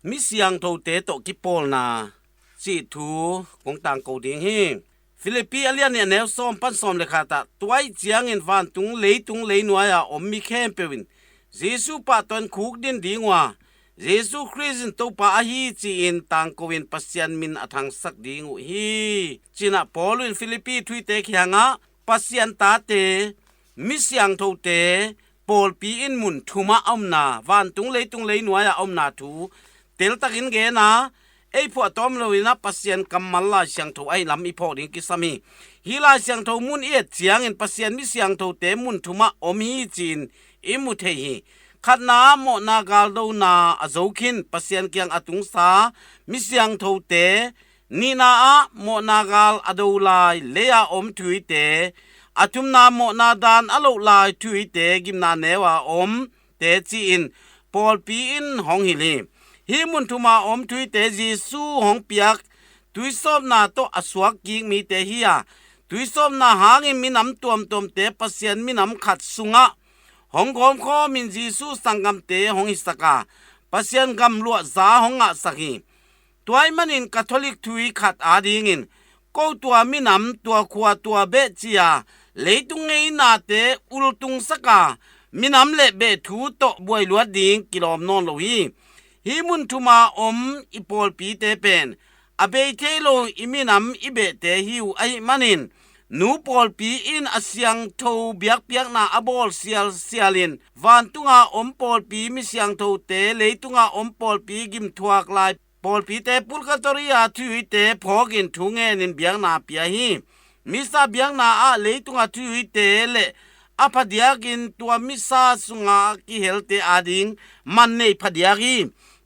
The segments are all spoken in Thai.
มิเสียงโทเตโตกิปอลนาสิทูของต่างกูดิงฮิฟิลิปปีอเลียนเนี่ยแนวซ้อมปั้นซ้อมเลยค่ะตาตัวไอ้เจียงอินฟันตุงเลยนัวอ่ะอมมีแค่เปวินเยซูปะตอนคุกดินดีงว่าเยซูคริสต์ตัวปะฮีจีอินต่างกูวินปัสยันมินอทังสักดีงูฮีจีน่ะปอลุนฟิลิปปีทุยเตขียงอ่ะปัสยันตาเตมิเสียงโทเตปอลปีอินมุนทุมาอมนาวันตุงเลยนัวอ่ะอมนาทูเตลตักินเกนะไอ้พวกตอมเราวินะปัสยันกำมัลลาเสียงโทไอ้ลำอีพอดิงกิสามีฮิลาเสียงโทมุนเอียดเสียงอินปัสยันมิเสียงโทเตมุนทุมาอมฮีจีนอิมุเทฮีขัดน้ำโมนากาลดูนาอโจคินปัสยันเกียงอตุงสามิเสียงโทเตนีนาอะโมนากาลอดูลายเลียอมทุยเตอตุมนาโมนาดานอโลลายทุยเตกิมนาเนวาอมเตจีอินปอลปีอินหองฮิลีฮิมุนทุมาอมทุยเตจีสูหองเปียกตุยซอบนาโตอสวกกิงมีเตฮียตุยซอบนาหางมินำตัวมเตปัสยันมินำขัดสุงะหงกอมข้อมินจีสูสังกำเตหงอิสกาปัสยันกำลัวซาหงะสักีตัวไอ้มันอินคาทอลิกทุยขัดอาดิงินก็ตัวมินำตัวขวาตัวเบจียเลยตุงเงยนาเตอุลตุงสกามินำเละเบทูโตบวยลวดดิงกิโลมนอนโลฮีฮิมุนทุมาอมอีปอลปีเตเป็นอเบเทโลอิมินำอิเบเตฮิวไอ้มันอินนูปอลปีอินอาเซียงโทเบียกนาอบอลเซียลินวันตุงาอมปอลปีมิเซียงโทเตเลยตุงาอมปอลปีกิมทวกลายปอลปีเตปุลกาตอริยาทุยเตพอกินทุงเงนินเบียกนาเปียฮีมิซาเบียกนาอะเลยตุงาทุยเตเลอพเดียกินตัวมิซาสุงากิเฮลเตอาดิงมันเนพเดียกี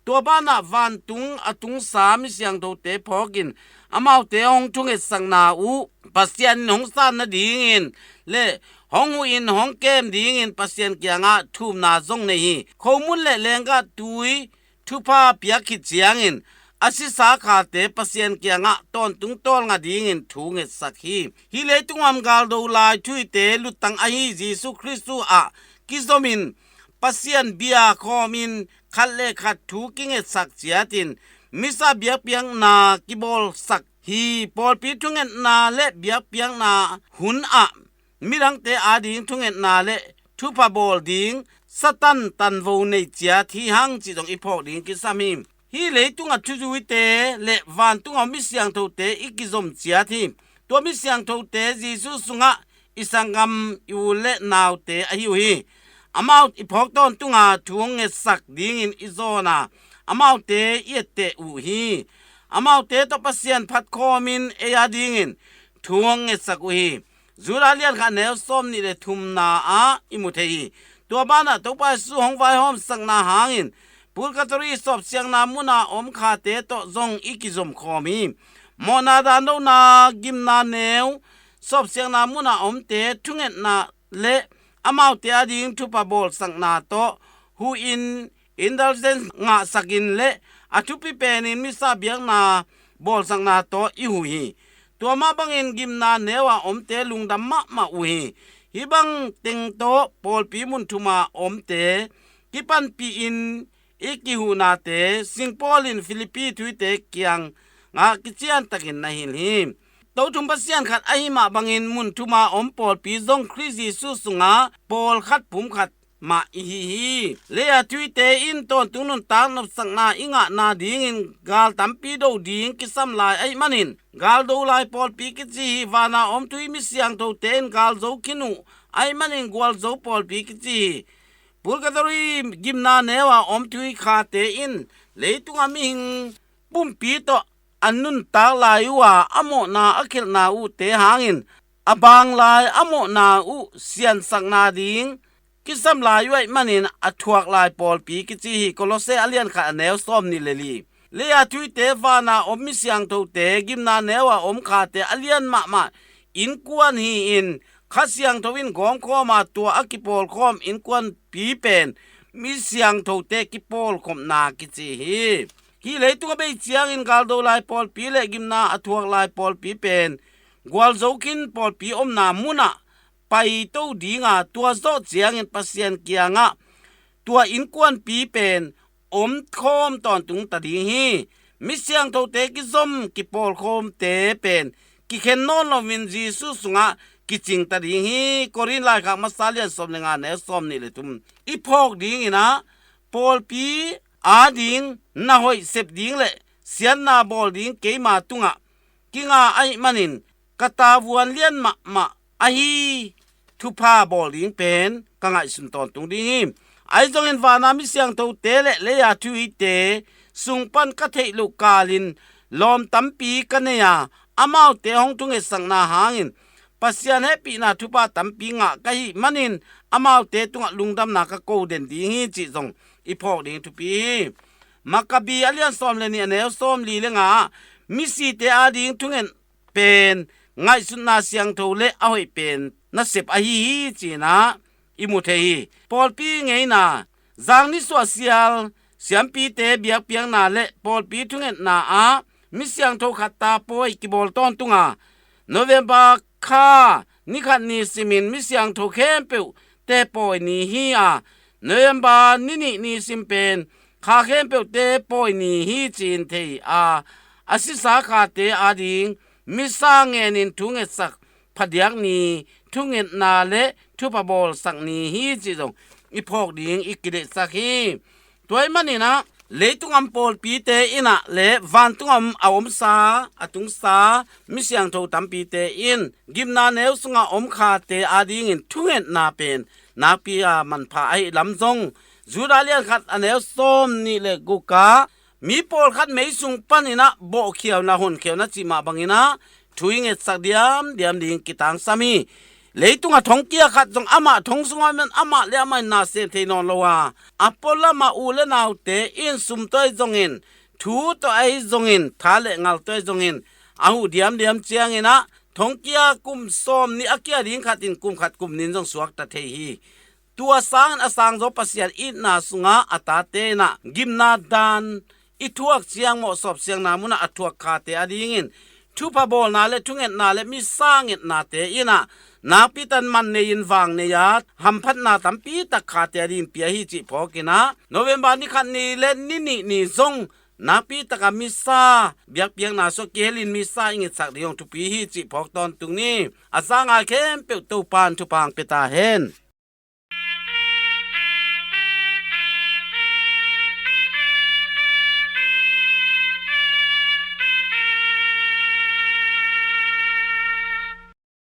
ตัวบ้านาวันตุงอตุงสามิเสียงโทเตพอกินอามาเตองทุงเอสังนาอูปัสยันหงสานนาดีงินเลหงหูอินหงเกมดีงินปัสยันเกียงะทุมนาซงเนฮีข้อมูลเลเลงกะตุยทุพาเปียกิเจียงินอาศิสาขาเตปัสยันเกียงะตอนตุงตอลงะดีงินทุงเอสักฮีฮิเลตุงอัมกาลโดลายทุยเตลุตังอฮีเยซูคริสต์อะกิโซมินปัสยันเบียคอมินคัดเลขัดถูกิงเอสักเจียตินมิซาเบียเปียงนากิบอลสักฮีปอลปีทุงเอ็นนาเลเบียเปียงนาหุนอะมิรังเตอาดิงทุงเอ็นนาเลทุพาบอลดิงสตันตันโวเนเจียที่หังจิตองอีพอกดิงกิสามิมฮีเลตุงอัจุจุวิเตเลวันตุงเอามิเสียงโทเตอีกิซอมเจียที่ตัวมิเสียงโทเตจีสุสุงะอิสังกัมยูเลนาวเตอหิวฮีอามาอีพอกตอนตุงอาทุงเอสักดิงอินอิโซนาอามาเตเอเตอูฮีอามาเตตปัสยันพัดคอมินเอียดิงินทวงเอสักอูฮีจูราเลียนขันเนลส้มนี่เลทุมนาอาอิมุเทฮีตัวบ้านะตัวไปสู้หงไฟหอมสังนาหางินปุลกตรีสอบเสียงนามุนาอมคาเตโตซงอิกิซอมคอมีมอนาดานโนนากิมนาเนวสอบเสียงนามุนาอมเตทุงเอ็นนาเลอามาเตอดิงทุปาบอลสังนาโตฮูอินindulgence nga sakin le atupi penin misa biang na bol sang na to i hu hi to ma bangin gim na newa omte lungdam ma u hi hi bang ting to pol pi mun thuma omte kipan pi in iki hu na te sing polin philippi thui te kyang nga kichian takin na hin hi to thum pasian khat ai ma bangin mun thuma om pol pi zong khrizi su sunga pol khat pum khat ma hi leya tuite in ton tunun tang nop sangna inga na ding in gal tampi do ding kisam lai ai manin gal do lai pol pi ki chi wana om tui mi siang to ten gal zo kinu ai manin gwal zo pol pi ki chi purgadori gimna newa om tui kha te in leitung aming pum pi to annun ta lai wa amo na akhil na u te hangin abang lai amo na u sian sang na ding kisam lai wai manin athuak lai pol pi ki chi hi kolose alian kha neu som ni leli leya thui te wana om mi siang tho te gimna newa om kha te alian ma in kwan hi in khasiang thowin gom kho ma to akipol khom in kwan pi pen mi siang tho te kipol khom na ki chi hi leitung be chiang in gal do lai pol pi le gimna athuak lai pol pi pen gwal zokin pol pi om na muna pai to dinga tua zo chiang in pasien kianga tua in kwan pi pen อมโคมตอนตุงตะดีฮีมิเสียงโทเตกิซอมกิปอลโคมเตเป็นกิเคนนอนลวินจีสุสุงะกิจิงตะดีฮีกอรินไลคักมาซาเลียนสมเลงาเนสอมนี่เลยตุมอีพอกดิงอีนะปอลปีอาดิงนาหอยเซบดิงเลยเสียนนาบอลดิงเกมาตุงะกิงาไอมันินกะตาวนเลียนมะอะฮีทุพาบอลดิงเป็นกังไอสุนตอนตุงดิงไอจงเห็นวานามิเสียงโทเตเลยาทุยเตสุงปันกะเทลุกาลินลอมตัมปีกันเนียอามาวเตหงตุงเอสังนาหางินปัสยานเฮปีนาทุปาตัมปีงะกะหิมันินอามาวเตตุงะลุงดำนากะโกเดนดีฮีจิจงอีพอกดิงทุปีมักกะบีอเลียนซอมเลนี่เนลซอมลีเลงะมิสีเตอาดิงทุงเอ็นเป็นไงสุนนาเสียงโทเลเอาให้เป็นนัเสบอะฮีจีนะอิมุเทฮีปอลปีไงนาจางนิสวาเซียลเสียมปีเตเบียกเปียงนาเลปอลปีทุงเอ็นนาอามิเสียงโทขัดตาปอยกิบอลตอนตุงาโนเวมบาคานิขัดนิสิมินมิเสียงโทเข้มเปียวเตปอยนีฮีอาโนเวมบานิสิมเป็นคาเข้มเปียวเตปอยนีฮีจีนเทอาอาศิสาคาเตอาดิงมิสางเงนินทุงเอสักพัดยักนีทุงเอนาเลทุปบอลสักนีฮีจีจงอีพอกดิงอีกิเลสักฮีตัวมันนี่นะเลตุงอัมปอลปีเตอินะเลวันตุงอัมอาวมซาอตุงซามิเสียงโทตัมปีเตอินกิมนาเนวสุงอมคาเตอาดิงินทุงเอนาเป็นนาปีอามันพาไอลำซงจูดาเลียนขัดอเนวส้มนี่เลกุกามีปอลขัดไม่สุงปันอินะโบเขียวนะหุ่นเขียวนะจิมาบังอินะทุยเงสักเดียมดิงกิตังสามีเลยตุงa thong kia khat jong ama thong sunga men ama le ama na se the non lowa apola ma u le naw te in sum toy jong in thu to ai jong in tha le ngal toy jong in ahu diam chiang ina thong kia kum som ni akia ding khatin kum khat kum nin jong suak ta the hi tua sang asang zo pasian in na sunga ata te na gimna dan i thuak chiang mo sop chiang na muna athuak kha te ading in thu pa bol na le thungen na le mi sang it na te inaนาปีตันมันในยินวางในยาหัมพัดนาตัมปีตะขาเตียดินเปียฮิจิพอกินะโนเวมบานี่คันนี่เล่นนี่ซงนาปีตะกามิซาเบียกเปียงนาโซเกลินมิซาอิงสักเดียงทุปีฮิจิพอกตอนตุงนี้อาซางอาเข้มเปียวตูปานทุปางเปตาเฮน